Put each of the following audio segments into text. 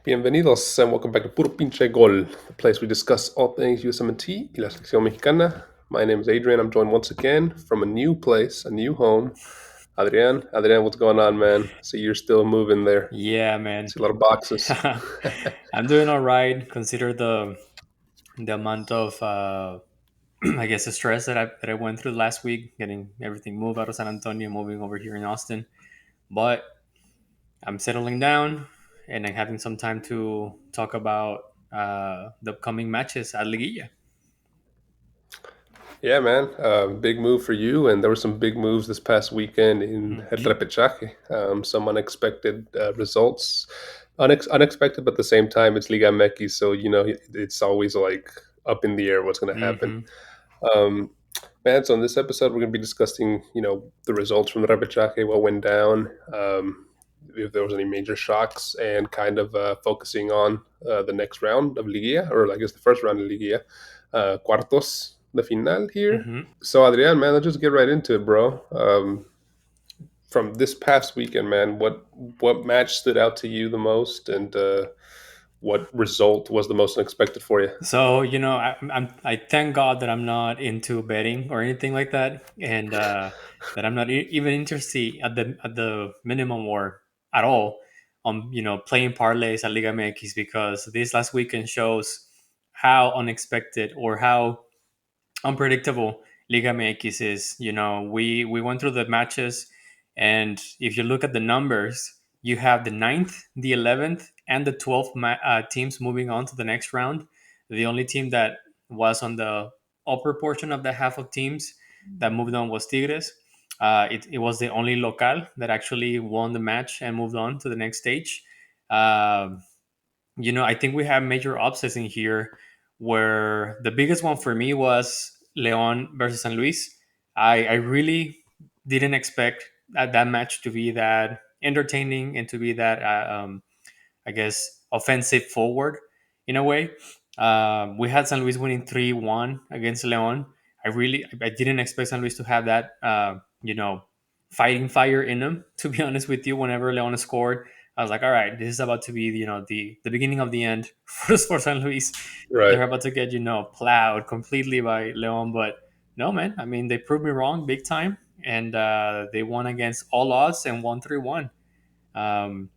Bienvenidos and welcome back to Puro Pinche Gol, the place we discuss all things USMNT y la seleccionmexicana. My name is Adrian. I'm joined once again from a new place, a new home. Adrian, what's going on, man? See, you're still moving there. Yeah, man. See a lot of boxes. I'm doing all right. Consider the amount of I guess the stress that I went through last week, getting everything moved out of San Antonio, moving over here in Austin. But I'm settling down, and I'm having some time to talk about the upcoming matches at Liguilla. Yeah, man. Big move for you, and there were some big moves this past weekend in el Mhm. repechaje. Some unexpected results. Unexpected, but at the same time, it's Liga MX, so, it's always like up in the air what's going to happen. Mhm. Um, Man, so in this episode, we're going to be discussing, the results from the repechaje, what went down, if there was any major shocks, and kind of focusing on the next round of Liguilla, or I guess the first round of Liguilla, Cuartos the final here. Mhm. So, Adrian, man, let's just get right into it, bro. From this past weekend, man, what match stood out to you the most, and what result was the most unexpected for you? So I thank God that I'm not into betting or anything like that, and that I'm not even interested at the minimum or at all on playing parlays at Liga MX, because this last weekend shows how unexpected or how unpredictable Liga MX is. We went through the matches, and if you look at the numbers, you have the ninth, the 11th, and the 12th teams moving on to the next round. The only team that was on the upper portion of the half of teams that moved on was Tigres. It was the only local that actually won the match and moved on to the next stage. Um I think we have major upsets in here, where the biggest one for me was Leon versus San Luis. I really didn't expect that match to be that entertaining and to be that, I guess, offensive forward in a way. We had San Luis winning 3-1 against Leon. I didn't expect San Luis to have that, fighting fire in them, to be honest with you. Whenever Leon scored, I was like, all right, this is about to be, the beginning of the end for San Luis. Right. They're about to get, plowed completely by Leon. But no, man, I mean, they proved me wrong big time. And they won against all odds and won 3-1. Um,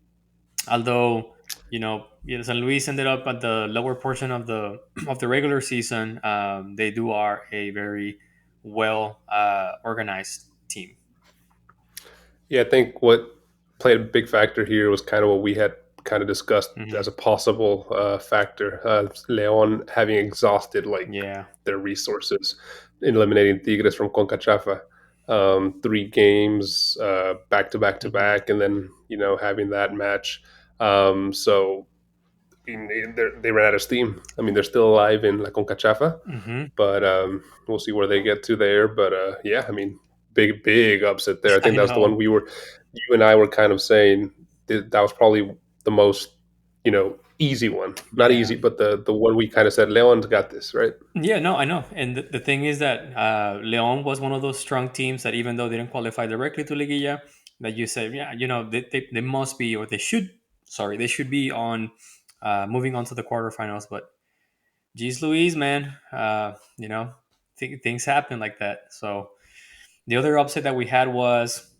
Although, San Luis ended up at the lower portion of the of the regular season, they do are a very well organized team. Yeah, I think what played a big factor here was kind of what we had kind of discussed Hmm. as a possible factor. Leon having exhausted like Yeah. their resources, eliminating Tigres from CONCACHAF, 3 games back to back to Hmm. back, and then having that match. So they ran out of steam. I mean, they're still alive in La CONCACHAF, Hmm. but we'll see where they get to there. But yeah, I mean, big upset there. I think I that's the one know. you and I were kind of saying that was probably the most, easy one. Not Yeah. easy, but the one we kind of said Leon's got this, right? Yeah, no, I know. And the thing is that Leon was one of those strong teams that, even though they didn't qualify directly to Liguilla, that you said, yeah, they must be, or they should, sorry, they should be on moving on to the quarterfinals. But geez Louise, man, things happen like that. So the other upset that we had was,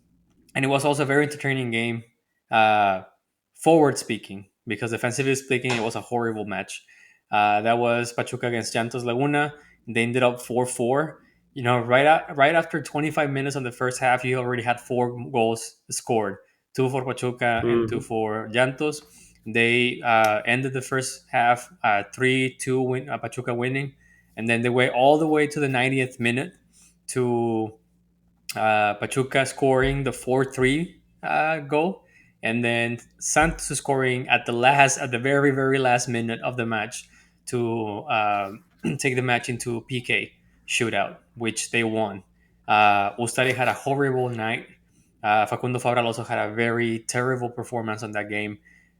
and it was also a very entertaining game, uh, forward speaking, because defensively speaking, it was a horrible match. That was Pachuca against Santos Laguna. They ended up 4-4. Right after 25 minutes of the first half, you already had 4 goals scored, two for Pachuca and two Hmm. for Llantos. They ended the first half 3-2, Pachuca winning, and then they went all the way to the 90th minute to Pachuca scoring the 4-3 goal, and then Santos scoring at the very, very last minute of the match to take the match into PK shootout, which they won. Ustari had a horrible night. Facundo Fabral also had a very terrible performance on that game.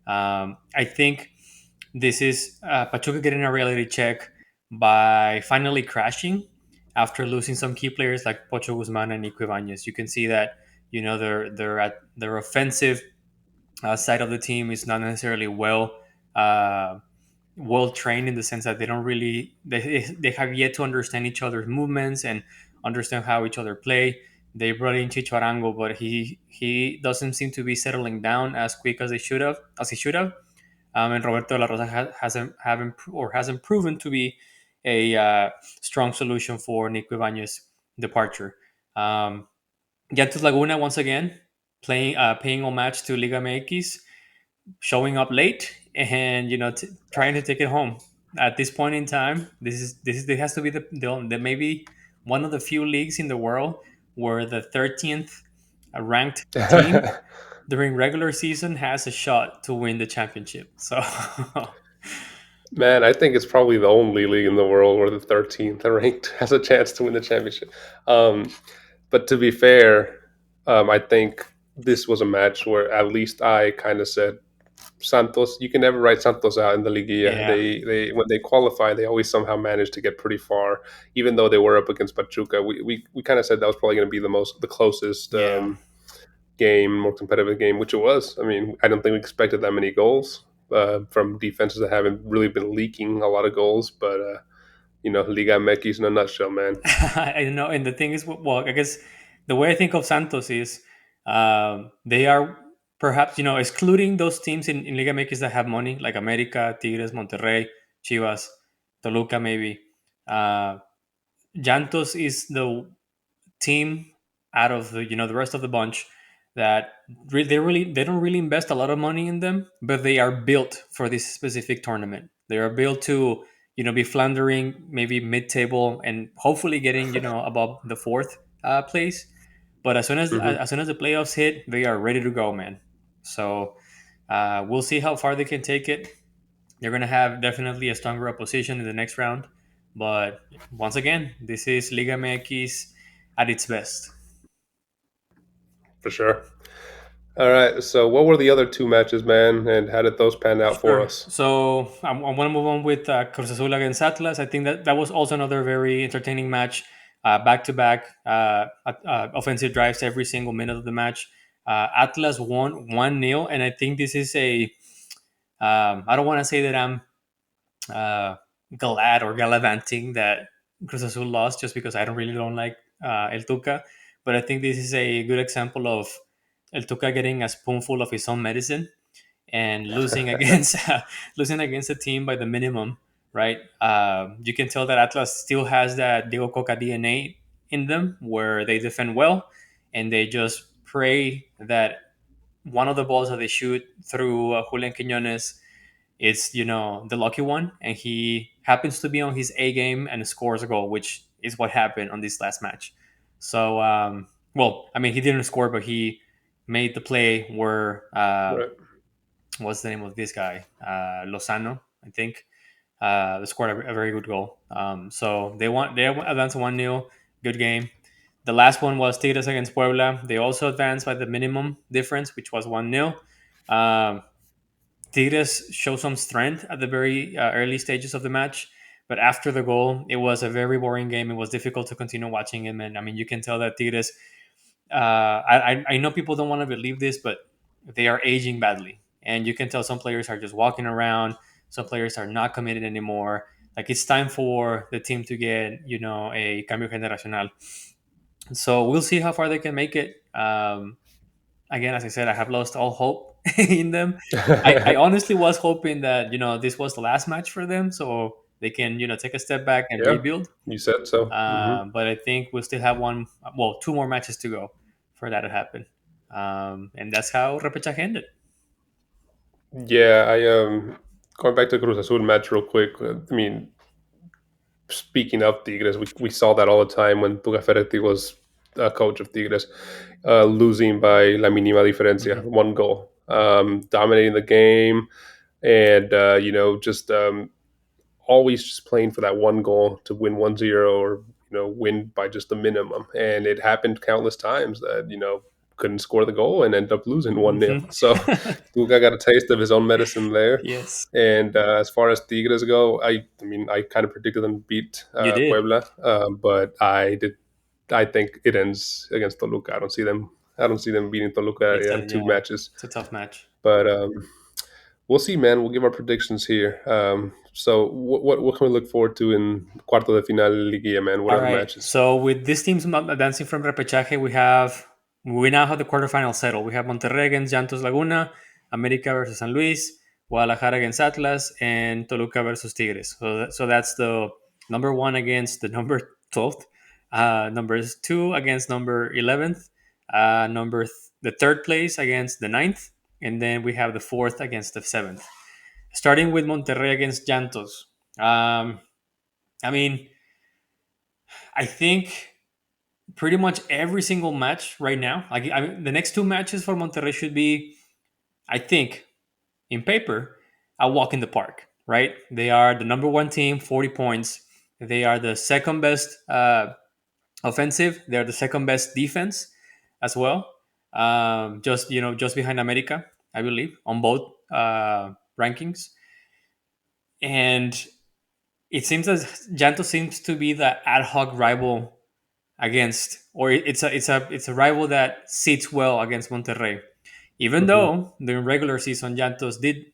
I think this is Pachuca getting a reality check by finally crashing after losing some key players like Pocho Guzman and Nico Ibanez. You can see that their offensive side of the team is not necessarily uh, well trained, in the sense that they don't really they have yet to understand each other's movements and understand how each other play. They brought in Chicho Arango, but he doesn't seem to be settling down as quick as he should have. And Roberto de la Rosa hasn't proven to be a strong solution for Nico Ibanez's departure. Um, Yantus Laguna once again paying homage to Liga MX, showing up late and trying to take it home. At this point in time, this has to be the maybe one of the few leagues in the world where the 13th ranked team during regular season has a shot to win the championship. So Man, I think it's probably the only league in the world where the 13th ranked has a chance to win the championship. Um, but to be fair, I think this was a match where at least I kind of said Santos. You can never write Santos out in the liguilla. yeah, They when they qualify, they always somehow manage to get pretty far, even though they were up against Pachuca. We kind of said that was probably going to be the closest yeah. game, more competitive game, which it was. I mean, I don't think we expected that many goals from defenses that haven't really been leaking a lot of goals. But Liga MX in a nutshell, man. I know, and the thing is, well, I guess the way I think of Santos is they are perhaps excluding those teams in Liga MX that have money, like America, Tigres, Monterrey, Chivas, Toluca, maybe. Uh, Jantos is the team out of the rest of the bunch that they don't really invest a lot of money in them, but they are built for this specific tournament. They are built to be floundering maybe mid-table and hopefully getting above the fourth place. But Hmm. as soon as the playoffs hit, they are ready to go, man. So we'll see how far they can take it. They're going to have definitely a stronger opposition in the next round. But once again, this is Liga MX at its best. For sure. All right. So, what were the other two matches, man, and how did those pan out for Sure. us? So I want to move on with Cruz Azul against Atlas. I think that was also another very entertaining match, back to back offensive drives every single minute of the match. Atlas won 1-0, and I think this is a. I don't want to say that I'm uh, glad or gallivanting that Cruz Azul lost, just because I don't like El Tuca, but I think this is a good example of El Tuca getting a spoonful of his own medicine and losing against losing against a team by the minimum, right? You can tell that Atlas still has that diegococca DNA in them, where they defend well and they just pray that one of the balls that they shoot through Julian Quinones is the lucky one, and he happens to be on his A game and scores a goal, which is what happened on this last match. So, well, I mean, he didn't score, but he made the play where Right. what's the name of this guy? Lozano, I think. They scored a very good goal. So they advanced 1-0. Good game. The last one was Tigres against Puebla. They also advanced by the minimum difference, which was 1-0. Um, Tigres showed some strength at the very early stages of the match, but after the goal, it was a very boring game. It was difficult to continue watching him, and I mean, you can tell that Tigres. I know people don't want to believe this, but they are aging badly, and you can tell some players are just walking around. Some players are not committed anymore. Like, it's time for the team to get a cambio generacional. So we'll see how far they can make it. Again, as I said, I have lost all hope in them. I honestly was hoping that this was the last match for them, so they can take a step back and Yeah, rebuild. you said so. But I think we'll still have two more matches to go for that to happen. And that's how repechaje ended. Yeah, I going back to Cruz Azul match real quick. I mean, speaking of Tigres, we saw that all the time when Tuca Ferretti was coach of Tigres, losing by la mínima diferencia, Hmm. one goal, dominating the game, and just always just playing for that one goal to win 1-0 or win by just the minimum. And it happened countless times that couldn't score the goal and end up losing 1-0. Hmm. So Tuca got a taste of his own medicine there. Yes, And as far as Tigres go, I mean, I kind of predicted them to beat you did. Puebla, but I think it ends against Toluca. I don't see them beating Toluca It's a in two yeah, matches. it's a tough match. But we'll see, man. We'll give our predictions here. So what can we look forward to in cuarto de final liguilla, man? What All are the right. matches? So with these teams advancing from repechaje, we now have the quarterfinals settled. We have Monterrey against Santos Laguna, America versus San Luis, Guadalajara against Atlas, and Toluca versus Tigres. So that's the number one against the number 12th, numbers two against number 11th, the third place against the ninth, and then we have the fourth against the seventh. Starting with Monterrey against Santos. I mean, I think pretty much every single match right now. The next two matches for Monterrey should be, I think, in paper, a walk in the park. Right? They are the number one team, 40 points. They are the second best offensive. They are the second best defense as well. Just behind America, I believe, on both rankings. And it seems that Janto seems to be the ad hoc rival against, or it's a rival that sits well against Monterrey. Even Hmm. though during regular season, Santos did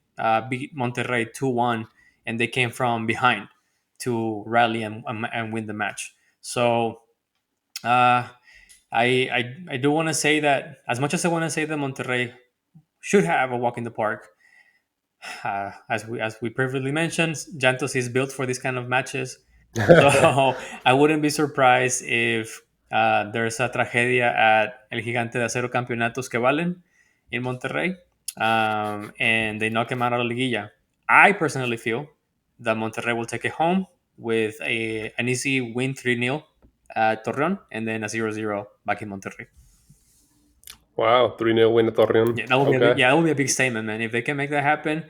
beat Monterrey 2-1, and they came from behind to rally and win the match. So uh, I do want to say that, as much as I want to say that Monterrey should have a walk in the park, as we previously mentioned, Santos is built for these kind of matches. So I wouldn't be surprised if there's a tragedia at El Gigante de Acero Campeonatos que Valen in Monterrey, and they knock him out of the liguilla. I personally feel that Monterrey will take it home with an easy win 3-0 at Torreon, and then a 0-0 back in Monterrey. Wow, 3-0 win at Torreon. Yeah, that will be Okay. that will be a big statement, man. If they can make that happen,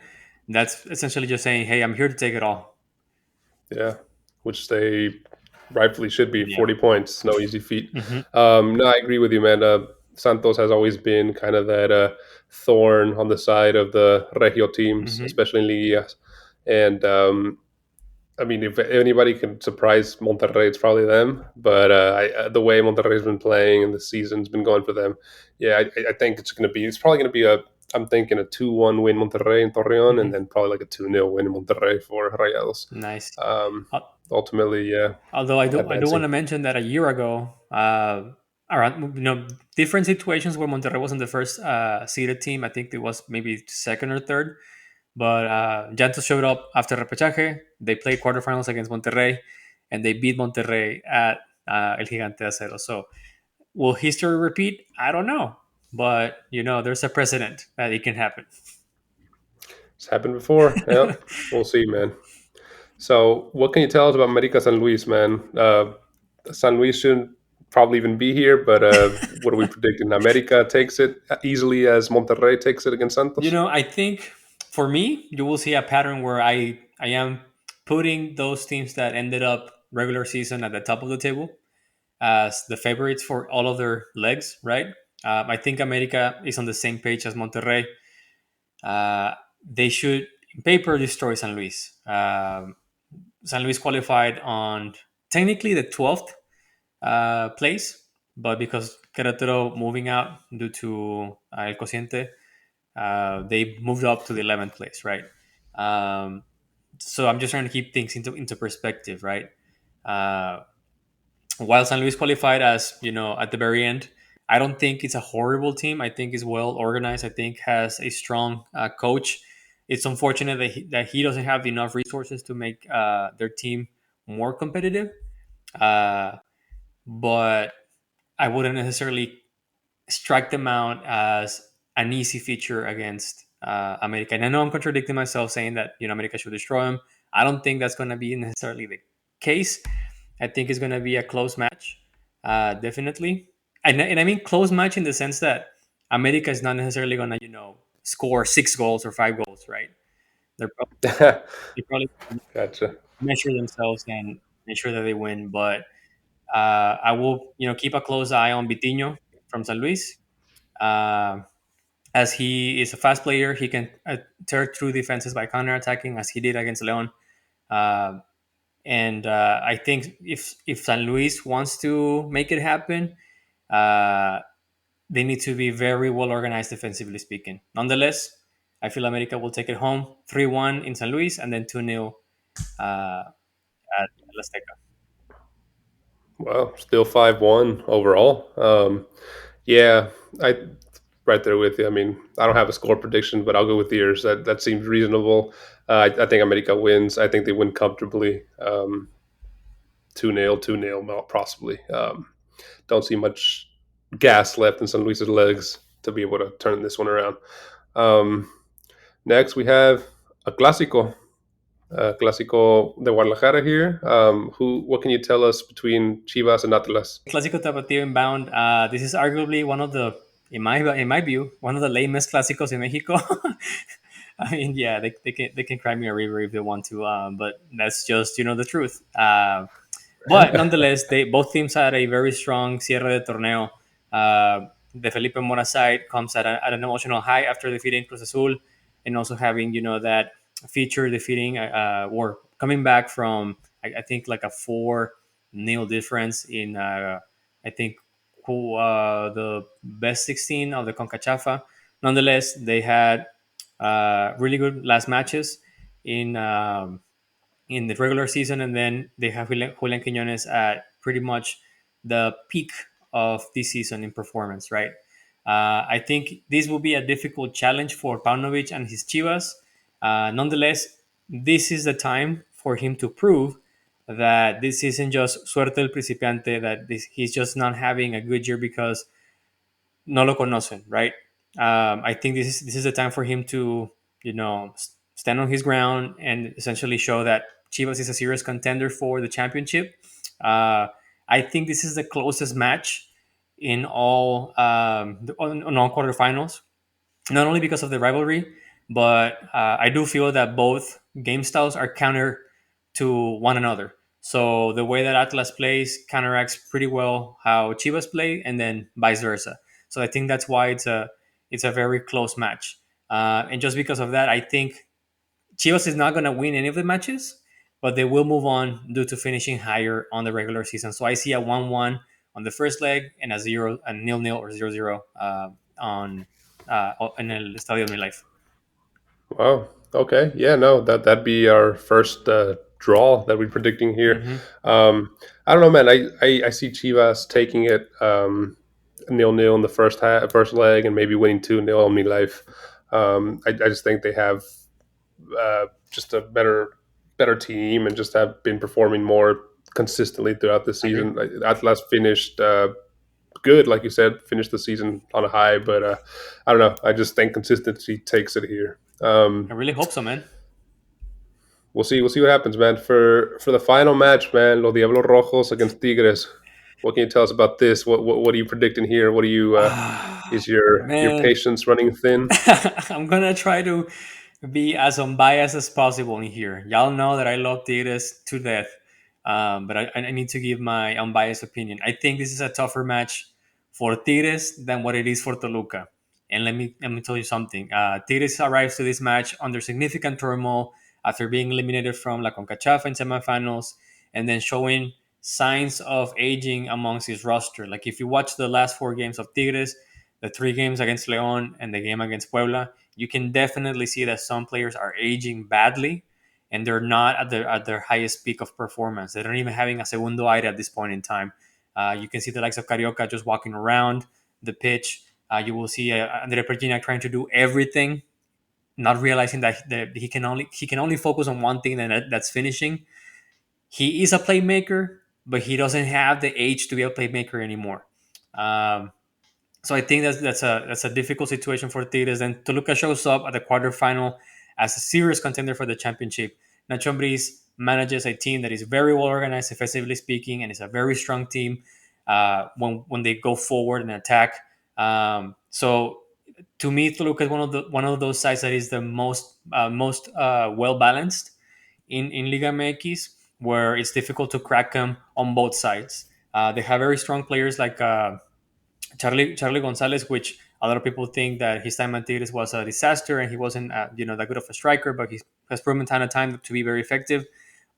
that's essentially just saying, "Hey, I'm here to take it all." Yeah, which they rightfully should be. Yeah. 40 points, no easy feat. Hmm. No, I agree with you, man. Santos has always been kind of that thorn on the side of the Regio teams, Hmm. especially in Liguillas. And I mean, if anybody can surprise Monterrey, it's probably them. But the way Monterrey's been playing and the season's been going for them, yeah, I think it's probably going to be I'm thinking a 2-1 win Monterrey in Torreon, and Hmm. then probably like a 2-0 win in Monterrey for Rayados. Nice. Um, Al- ultimately, yeah, Although I do want advancing. to mention that a year ago, around different situations where Monterrey wasn't the first seeded team. I think it was maybe second or third. But Jantos showed up after repechaje. They played quarterfinals against Monterrey, and they beat Monterrey at El Gigante de Acero. So will history repeat? I don't know, but there's a precedent that it can happen. It's happened before. Yeah, we'll see, man. So, what can you tell us about America San Luis, man? San Luis shouldn't probably even be here, but what are we predicting? America takes it easily as Monterrey takes it against Santos. I think for me, you will see a pattern where I am putting those teams that ended up regular season at the top of the table as the favorites for all of their legs, right? I think America is on the same page as Monterrey. They should, in paper, destroy San Luis. San Luis qualified on technically the 12th place, but because Querétaro moving out due to El Cociente, they moved up to the 11th place, right? Um, so I'm just trying to keep things into perspective, right? Uh, while San Luis qualified as at the very end, I don't think it's a horrible team. I think it's well organized. I think has a strong coach. It's unfortunate that he doesn't have enough resources to make their team more competitive. Uh, but I wouldn't necessarily strike them out as an easy feature against America. And I know I'm contradicting myself saying that America should destroy them. I don't think that's going to be necessarily the case. I think it's going to be a close match, definitely. And I mean close match in the sense that America is not necessarily going to score 6 goals or 5 goals, right? They're probably, they're probably gonna Gotcha. measure themselves and make sure that they win. But I will keep a close eye on Vitinho from San Luis. Uh, as he is a fast player, he can tear through defenses by counterattacking, as he did against Leon. Uh, and I think if San Luis wants to make it happen, uh, they need to be very well organized defensively speaking. Nonetheless, I feel America will take it home 3-1 in San Luis and then 2-0 at El Azteca. Well, still 5-1 overall. Yeah, I right there with you. I mean, I don't have a score prediction, but I'll go with yours. That seems reasonable. I think America wins. I think they win comfortably. 2-0, 2-0, possibly. Don't see much gas left in San Luis's legs to be able to turn this one around. Um, Next, we have a clásico. Clásico de Guadalajara here. What can you tell us between Chivas and Atlas? Clásico Tapatio inbound. This is arguably one of the, in my view, one of the lamest clásicos in Mexico. I mean, yeah, they can cry me a river if they want to, but that's just the truth. But nonetheless, they both teams had a very strong cierre de torneo. The Felipe Mora side comes at an emotional high after defeating Cruz Azul, and also having that feature defeating or coming back from I think like a 4-0 difference in I think the best 16 of the CONCACHAFA. Nonetheless, they had really good last matches in. In the regular season, and then they have Julian Quiñones at pretty much the peak of this season in performance, right? I think this will be a difficult challenge for Paunovic and his Chivas. Nonetheless, this is the time for him to prove that this isn't just suerte del principiante, that he's just not having a good year because no lo conocen, right? I think this is a time for him to, stand on his ground and essentially show that Chivas is a serious contender for the championship. Uh, I think this is the closest match in all on all quarterfinals, not only because of the rivalry, but I do feel that both game styles are counter to one another. So the way that Atlas plays counteracts pretty well how Chivas play, and then vice versa. So I think that's why it's a very close match. And just because of that, I think Chivas is not going to win any of the matches, but they will move on due to finishing higher on the regular season. So I see a 1-1 on the first leg and a 0-0 or 0-0 on in el Estadio de Mi Life. Wow. Okay. Yeah. No. That'd be our first draw that we're predicting here. Hmm. I don't know, man. I see Chivas taking it 0-0 in the first leg, and maybe winning 2-0 on me life. I just think they have just a better team and just have been performing more consistently throughout the I agree. season. Atlas finished good, like you said, finished the season on a high, but I don't know. I just think consistency takes it here. I really hope so, man. We'll see. We'll see what happens, man. For the final match, man, Los Diablos Rojos against Tigres. What can you tell us about this? What are you predicting here? What are you? Is your Man, patience running thin? I'm gonna try to be as unbiased as possible in here. Y'all know that I love Tigres to death, but I need to give my unbiased opinion. I think this is a tougher match for Tigres than what it is for Toluca. And let me tell you something. Tigres arrives to this match under significant turmoil after being eliminated from La CONCACHAF in semifinals, and then showing signs of aging amongst his roster. Like if you watch the last 4 games of Tigres, the 3 games against León and the game against Puebla, you can definitely see that some players are aging badly, and they're not at their highest peak of performance. They're not even having a segundo aire at this point in time. You can see the likes of Carioca just walking around the pitch. You will see Andre Pergina trying to do everything, not realizing that he can only focus on one thing, and that's finishing. He is a playmaker, but he doesn't have the age to be a playmaker anymore. Um, so I think that's a difficult situation for Tigres. Then Toluca shows up at the quarterfinal as a serious contender for the championship. Nacho Ambriz manages a team that is very well organized, defensively speaking, and is a very strong team when they go forward and attack. So to me, Toluca is one of those sides that is the most well balanced in Liga MX, where it's difficult to crack them on both sides. They have very strong players like Charlie Gonzalez, which a lot of people think that his time at Tigres was a disaster and he wasn't that good of a striker, but he has proven time and time to be very effective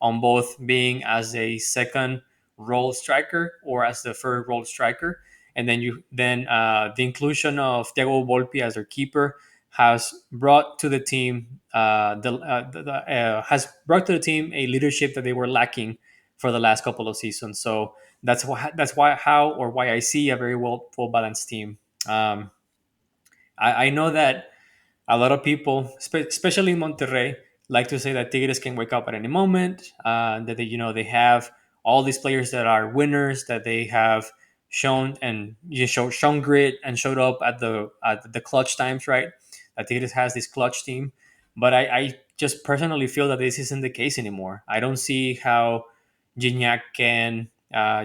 on both being as a second role striker or as the third role striker. And then the inclusion of Diego Volpi as their keeper has brought to the team has brought to the team a leadership that they were lacking for the last couple of seasons. So that's why how or why I see a very well balanced team. Um, I know that a lot of people, especially in Monterrey, like to say that Tigres can wake up at any moment. That they have all these players that are winners, that they have shown and shown grit and showed up at the clutch times, right? That Tigres has this clutch team, but I just personally feel that this isn't the case anymore. I don't see how Gignac can, I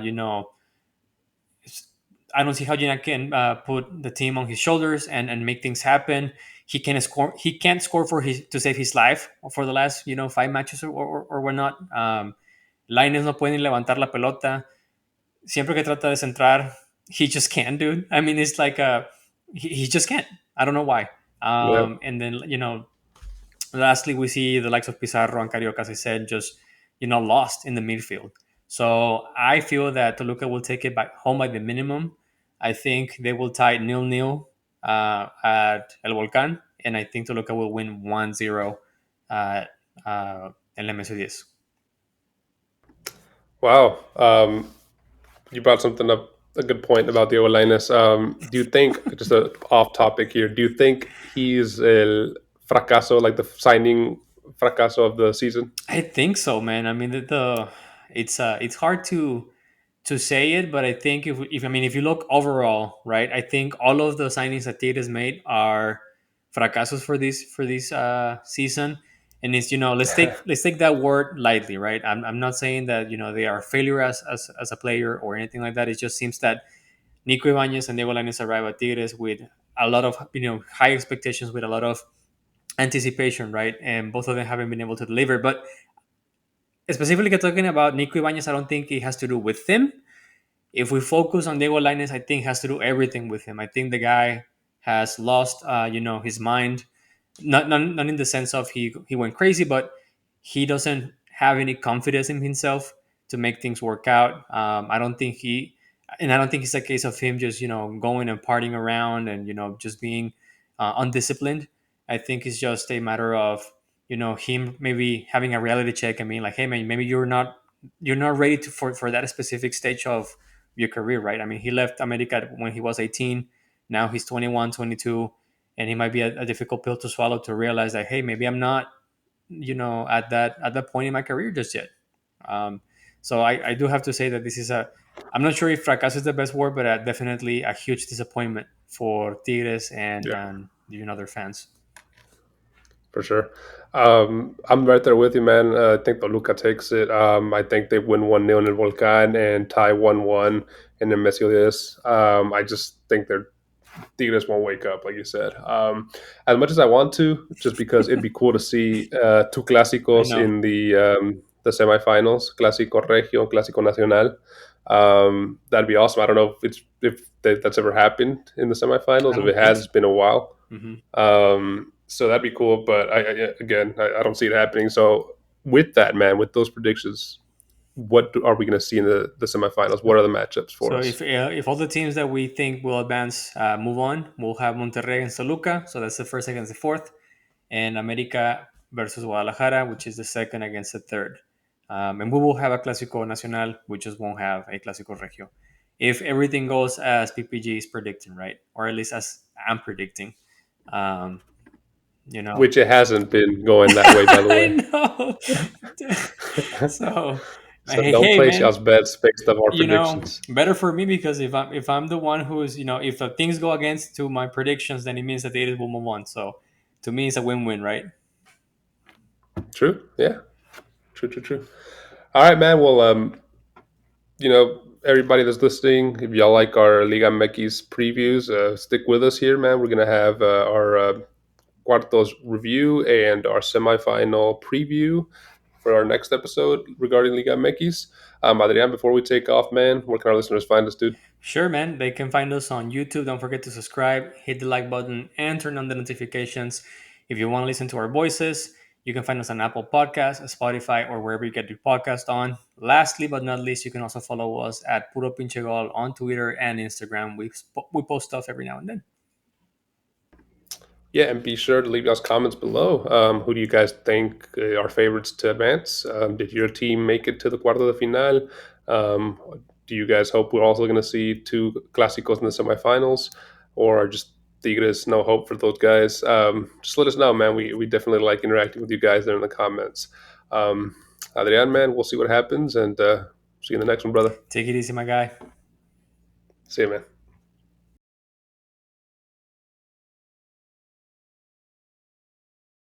don't see how Gignac can put the team on his shoulders and make things happen. He can score. He can't score for his to save his life for the last 5 matches or whatnot. Lainez no puede ni levantar la pelota. Siempre que trata de centrar, he just can't, dude. I mean, it's like he just can't. I don't know why. Yeah. And then lastly, we see the likes of Pizarro and Carioca, as I said, just lost in the midfield. So I feel that Toluca will take it back home by the minimum. I think they will tie 0-0 at El Volcán, and I think Toluca will win 1-0 at El MS10. Wow. You brought something up, a good point about Diego Lainez. Do you think, just a off topic here, do you think he's el fracaso, like the signing fracaso of the season? I think so, man. I mean, it's hard to say it, but I think if you look overall, right, I think all of the signings that Tigres made are fracasos for this season, and it's let's take that word lightly, right? I'm not saying that they are failure as a player or anything like that. It just seems that Nico Ibanez and Diego Lainez arrive at Tigres with a lot of high expectations, with a lot of anticipation, right? And both of them haven't been able to deliver. But specifically talking about Nico Ibanez, I don't think it has to do with him. If we focus on Diego Lainez, I think has to do everything with him. I think the guy has lost, his mind. Not in the sense of he went crazy, but he doesn't have any confidence in himself to make things work out. I don't think it's a case of him just going and partying around and just being undisciplined. I think it's just a matter of him maybe having a reality check and being like, hey man, maybe you're not ready for that specific stage of your career, right? I mean, he left America when he was 18. Now he's 21, 22, and it might be a difficult pill to swallow to realize that, hey, maybe I'm not, at that point in my career just yet. Um, so I do have to say that this is I'm not sure if fracaso is the best word, but definitely a huge disappointment for Tigres and, Yeah, other fans. for sure. I'm right there with you, man. I think Toluca takes it. I think they win 1-0 in Volcan and tie 1-1 in the Mesiodis. I just think they're Tigres won't wake up, like you said. As much as I want to, just because it'd be cool to see two I clásicos know. in the semifinals, clásicoregio, clásico nacional. That'd be awesome. I don't know if that's ever happened in the I semifinals. If don't it think has, so. it's been a while. Hmm. So that'd be cool. But again, I don't see it happening. So with that, man, with those predictions, are we going to see in the semifinals? What are the matchups for So us? if all the teams that we think will advance move on, we'll have Monterrey and Toluca. So that's the first against the fourth, and America versus Guadalajara, which is the second against the third. And we will have a Clásico Nacional. We just won't have a Clásico Regio. If everything goes as PPG is predicting, right? Or at least as I'm predicting. Um, you know. Which it hasn't been going that way, by the I way. know. So, So hey, don't hey, place man, y'all's bets based on our predictions. better for me because if I'm the one who's if things go against to my predictions, then it means that they will move on. So to me, it's a win-win, right? True. Yeah. True. True. True. All right, man. Well, everybody that's listening, if y'all like our Liga MX previews, stick with us here, man. We're gonna have our Cuartos review and our semifinal preview for our next episode regarding Liga MX. Adrian, before we take off, man, where can our listeners find us, dude? Sure, man. They can find us on YouTube. Don't forget to subscribe, hit the like button, and turn on the notifications. If you want to listen to our voices, you can find us on Apple Podcasts, Spotify, or wherever you get your podcast on. Lastly but not least, you can also follow us at Puro Pinche Gol on Twitter and Instagram. We post stuff every now and then. Yeah, and be sure to leave us comments below. Who do you guys think are favorites to advance? Did your team make it to the cuartosdefinal? Um, do you guys hope we're also going to see two clásicos in the semifinals, or are just tigres no hope for those guys? Just let us know, man. We definitely like interacting with you guys there in the comments. Um, Adrian, man, we'll see what happens, and see you in the next one, brother. Take it easy, my guy. See you, man.